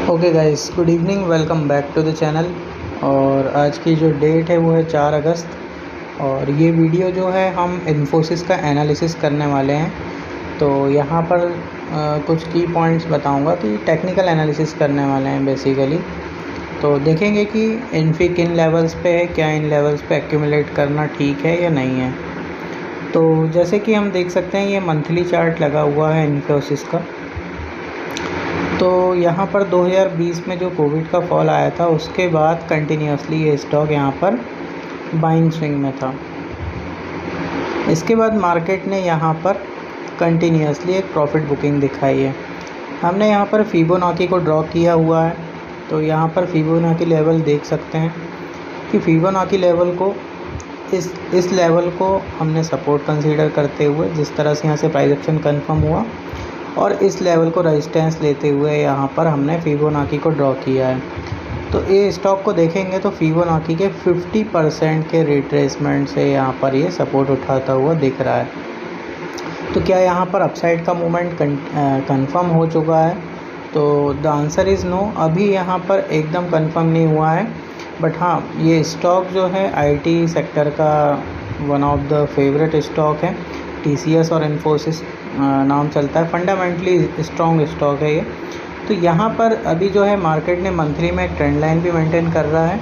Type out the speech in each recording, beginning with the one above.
Okay guys, good evening, welcome back to the channel. और आज की जो डेट है वो है 4 अगस्त। और ये वीडियो जो है हम इन्फोसिस का एनालिसिस करने वाले हैं। तो यहाँ पर कुछ की पॉइंट्स बताऊंगा कि टेक्निकल एनालिसिस करने वाले हैं बेसिकली। तो देखेंगे कि इन्फी किन लेवल्स पे है, क्या इन लेवल्स पे एक्यूमुलेट करना ठीक है या नहीं है। तो जैसे कि हम देख सकते हैं, ये मंथली चार्ट लगा हुआ है इन्फोसिस का। तो यहाँ पर 2020 में जो कोविड का फॉल आया था, उसके बाद कंटिन्यूसली ये स्टॉक यहाँ पर बाइंग स्विंग में था। इसके बाद मार्केट ने यहाँ पर कंटिन्यूसली एक प्रॉफिट बुकिंग दिखाई है। हमने यहाँ पर फिबोनाची को ड्रॉ किया हुआ है। तो यहाँ पर फिबोनाची लेवल देख सकते हैं कि फिबोनाची लेवल को इस लेवल को हमने सपोर्ट कंसीडर करते हुए, जिस तरह से यहाँ से प्राइस एक्शन कन्फर्म हुआ, और इस लेवल को रेजिस्टेंस लेते हुए यहाँ पर हमने फिबोनाची को ड्रॉ किया है। तो ये स्टॉक को देखेंगे तो फिबोनाची के 50% के रिट्रेसमेंट से यहाँ पर ये सपोर्ट उठाता हुआ दिख रहा है। तो क्या यहाँ पर अपसाइड का मूवमेंट कंफर्म हो चुका है? तो द आंसर इज़ नो। अभी यहाँ पर एकदम कंफर्म नहीं हुआ है, बट हाँ, ये स्टॉक जो है आईटी सेक्टर का one of the favourite stock है। टीसीएस और इन्फोसिस नाम चलता है। फंडामेंटली स्ट्रॉन्ग स्टॉक है ये। तो यहाँ पर अभी जो है मार्केट ने मंथली में एक ट्रेंड लाइन भी मेंटेन कर रहा है।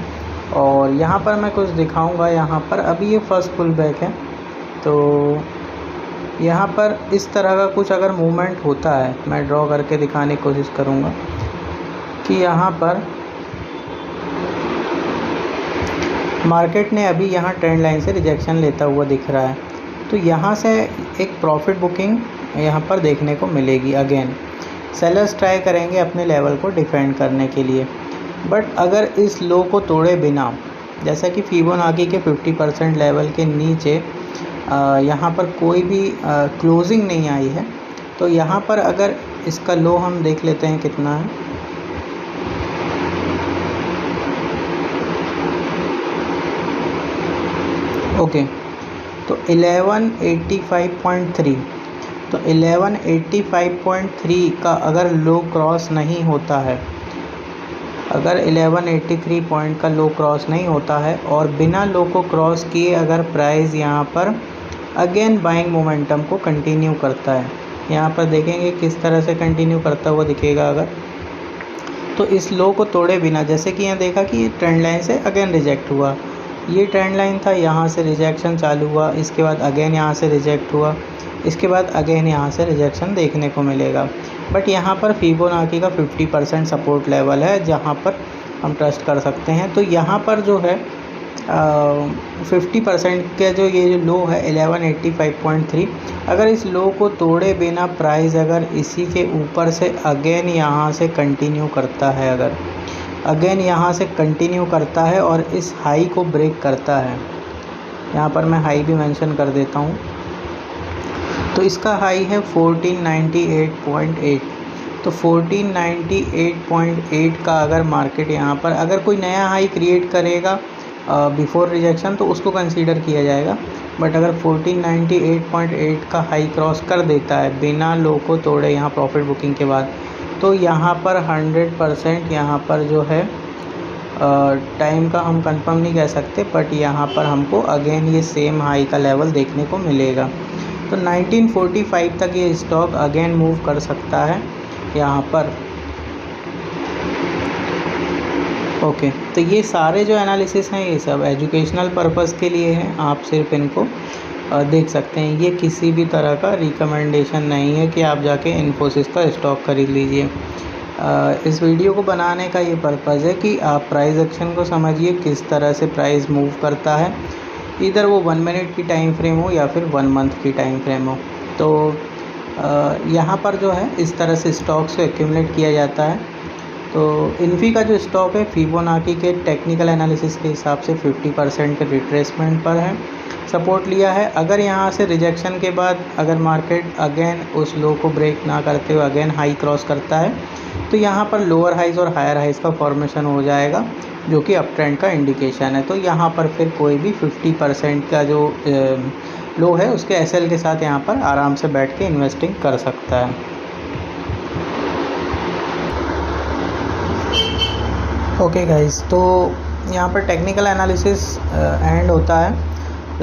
और यहाँ पर मैं कुछ दिखाऊंगा। यहाँ पर अभी ये फर्स्ट पुल बैक है। तो यहाँ पर इस तरह का कुछ अगर मूवमेंट होता है, मैं ड्रॉ करके दिखाने की कोशिश करूँगा कि यहाँ पर मार्केट ने अभी यहाँ ट्रेंड लाइन से रिजेक्शन लेता हुआ दिख रहा है। तो यहाँ से एक प्रॉफिट बुकिंग यहाँ पर देखने को मिलेगी। अगेन सेलर्स ट्राई करेंगे अपने लेवल को डिफेंड करने के लिए, बट अगर इस लो को तोड़े बिना, जैसा कि फिबोनाची के 50% लेवल के नीचे यहाँ पर कोई भी क्लोजिंग नहीं आई है, तो यहाँ पर अगर इसका लो हम देख लेते हैं कितना है। ओके, तो 1185.3। तो 1185.3 का अगर लो क्रॉस नहीं होता है, अगर 1183 पॉइंट का लो क्रॉस नहीं होता है और बिना लो को क्रॉस किए अगर प्राइस यहाँ पर अगेन बाइंग मोमेंटम को कंटिन्यू करता है, यहाँ पर देखेंगे किस तरह से कंटिन्यू करता हुआ दिखेगा। अगर तो इस लो को तोड़े बिना, जैसे कि यहाँ देखा कि ये ट्रेंड लाइन से अगेन रिजेक्ट हुआ, ये ट्रेंड लाइन था, यहाँ से रिजेक्शन चालू हुआ, इसके बाद अगेन यहाँ से रिजेक्ट हुआ, इसके बाद अगेन यहाँ से रिजेक्शन देखने को मिलेगा। बट यहाँ पर फिबोनाची का 50% सपोर्ट लेवल है जहाँ पर हम ट्रस्ट कर सकते हैं। तो यहाँ पर जो है 50% का जो ये लो है 1185.3, अगर इस लो को तोड़े बिना प्राइस अगर इसी के ऊपर से अगेन यहाँ से कंटिन्यू करता है, अगर अगेन यहाँ से कंटिन्यू करता है और इस हाई को ब्रेक करता है, यहाँ पर मैं हाई भी मेंशन कर देता हूँ। तो इसका हाई है 1498.8। तो 1498.8 का अगर मार्केट यहाँ पर अगर कोई नया हाई क्रिएट करेगा बिफोर रिजेक्शन, तो उसको कंसीडर किया जाएगा। बट अगर 1498.8 का हाई क्रॉस कर देता है बिना लो को तोड़े यहाँ प्रॉफिट बुकिंग के बाद, तो यहाँ पर 100% यहाँ पर जो है टाइम का हम कंफर्म नहीं कह सकते, बट यहाँ पर हमको अगेन ये सेम हाई का लेवल देखने को मिलेगा। तो 1945 तक ये स्टॉक अगेन मूव कर सकता है यहाँ पर। ओके, तो ये सारे जो एनालिसिस हैं ये सब एजुकेशनल पर्पस के लिए हैं। आप सिर्फ इनको देख सकते हैं। ये किसी भी तरह का रिकमेंडेशन नहीं है कि आप जाके इन्फोसिस का स्टॉक खरीद लीजिए। इस वीडियो को बनाने का ये पर्पज़ है कि आप प्राइस एक्शन को समझिए, किस तरह से प्राइस मूव करता है, इधर वो 1 मिनट की टाइम फ्रेम हो या फिर 1 मंथ की टाइम फ्रेम हो। तो यहाँ पर जो है इस तरह से स्टॉक्स को एक्यूमुलेट किया जाता है। तो इन्फी का जो स्टॉक है फिबोनाची के टेक्निकल एनालिसिस के हिसाब से 50% के रिट्रेसमेंट पर है, सपोर्ट लिया है। अगर यहाँ से रिजेक्शन के बाद अगर मार्केट अगेन उस लो को ब्रेक ना करते हुए अगेन हाई क्रॉस करता है, तो यहाँ पर लोअर हाइज और हायर हाइज का फॉर्मेशन हो जाएगा, जो कि अप ट्रेंड का इंडिकेशन है। तो यहाँ पर फिर कोई भी 50% का जो लो है उसके एसएल के साथ यहाँ पर आराम से बैठ के इन्वेस्टिंग कर सकता है। ओके गाइस, तो यहाँ पर टेक्निकल एनालिसिस एंड होता है।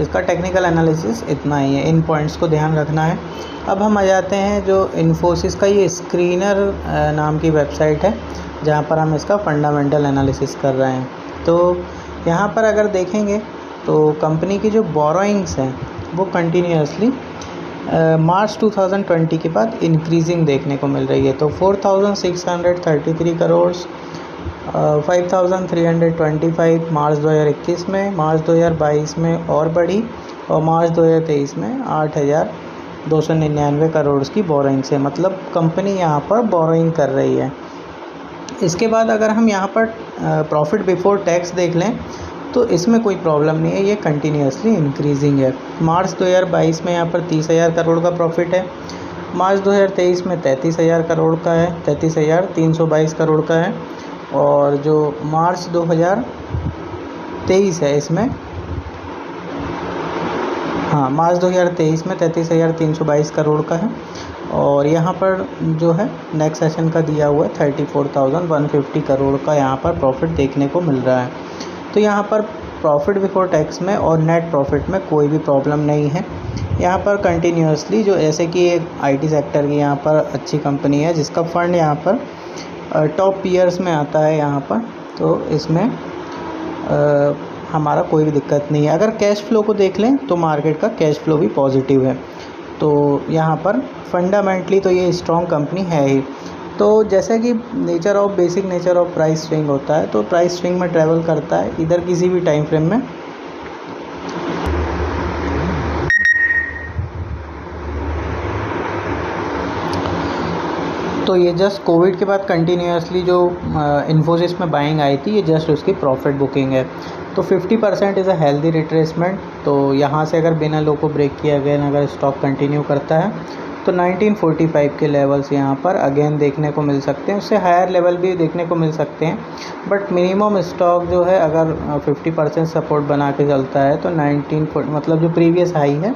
इसका टेक्निकल एनालिसिस इतना ही है, इन पॉइंट्स को ध्यान रखना है। अब हम आ जाते हैं जो इन्फोसिस का ये स्क्रीनर नाम की वेबसाइट है, जहाँ पर हम इसका फंडामेंटल एनालिसिस कर रहे हैं। तो यहाँ पर अगर देखेंगे तो कंपनी की जो बोरोइंग्स हैं वो कंटिन्यूसली मार्च 2020 के बाद इंक्रीजिंग देखने को मिल रही है। तो 4633 करोड़, 5325 मार्च 2021 में, मार्च 2022 में और बढ़ी, और मार्च 2023 में 8299 करोड़ की बोरोइंग है। मतलब कंपनी यहाँ पर बोरोइंग कर रही है। इसके बाद अगर हम यहाँ पर प्रॉफिट बिफोर टैक्स देख लें तो इसमें कोई प्रॉब्लम नहीं है, ये कंटिन्यूसली इंक्रीजिंग है। मार्च 2022 में यहाँ पर 30,000 करोड़ का प्रॉफिट है, मार्च 2023 में 33,000 करोड़ का है, 33,322 करोड़ का है, और जो मार्च 2023 है इसमें, हाँ मार्च 2023 में 33,322 करोड़ का है, और यहाँ पर जो है नेक्स्ट सेशन का दिया हुआ है 34,150 करोड़ का यहाँ पर प्रॉफिट देखने को मिल रहा है। तो यहाँ पर प्रॉफिट बिफोर टैक्स में और नेट प्रॉफिट में कोई भी प्रॉब्लम नहीं है। यहाँ पर कंटिन्यूसली जो, जैसे कि एक IT सेक्टर की यहाँ पर अच्छी कंपनी है जिसका फंड यहाँ पर टॉप पीयर्स में आता है यहाँ पर, तो इसमें हमारा कोई भी दिक्कत नहीं है। अगर कैश फ्लो को देख लें तो मार्केट का कैश फ्लो भी पॉजिटिव है। तो यहाँ पर फंडामेंटली तो ये स्ट्रॉन्ग कंपनी है ही। तो जैसा कि basic nature of price swing होता है, तो प्राइस स्विंग में ट्रैवल करता है इधर किसी भी टाइम फ्रेम में। तो ये जस्ट कोविड के बाद कंटिन्यूसली जो इन्फोसिस में बाइंग आई थी, ये जस्ट उसकी प्रॉफिट बुकिंग है। तो 50% इज़ अ हेल्दी रिट्रेसमेंट। तो यहाँ से अगर बिना लो को ब्रेक किया अगेन अगर स्टॉक कंटिन्यू करता है तो 1945 के लेवल्स यहाँ पर अगेन देखने को मिल सकते हैं। उससे हायर लेवल भी देखने को मिल सकते हैं, बट मिनिमम स्टॉक जो है अगर 50% सपोर्ट बना के चलता है तो 1940 मतलब जो प्रीवियस हाई है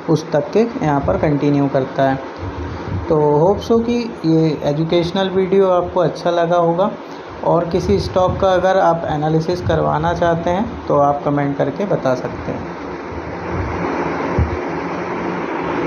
उस तक के यहाँ पर कंटिन्यू करता है। तो होप सो कि ये एजुकेशनल वीडियो आपको अच्छा लगा होगा, और किसी स्टॉक का अगर आप एनालिसिस करवाना चाहते हैं तो आप कमेंट करके बता सकते हैं।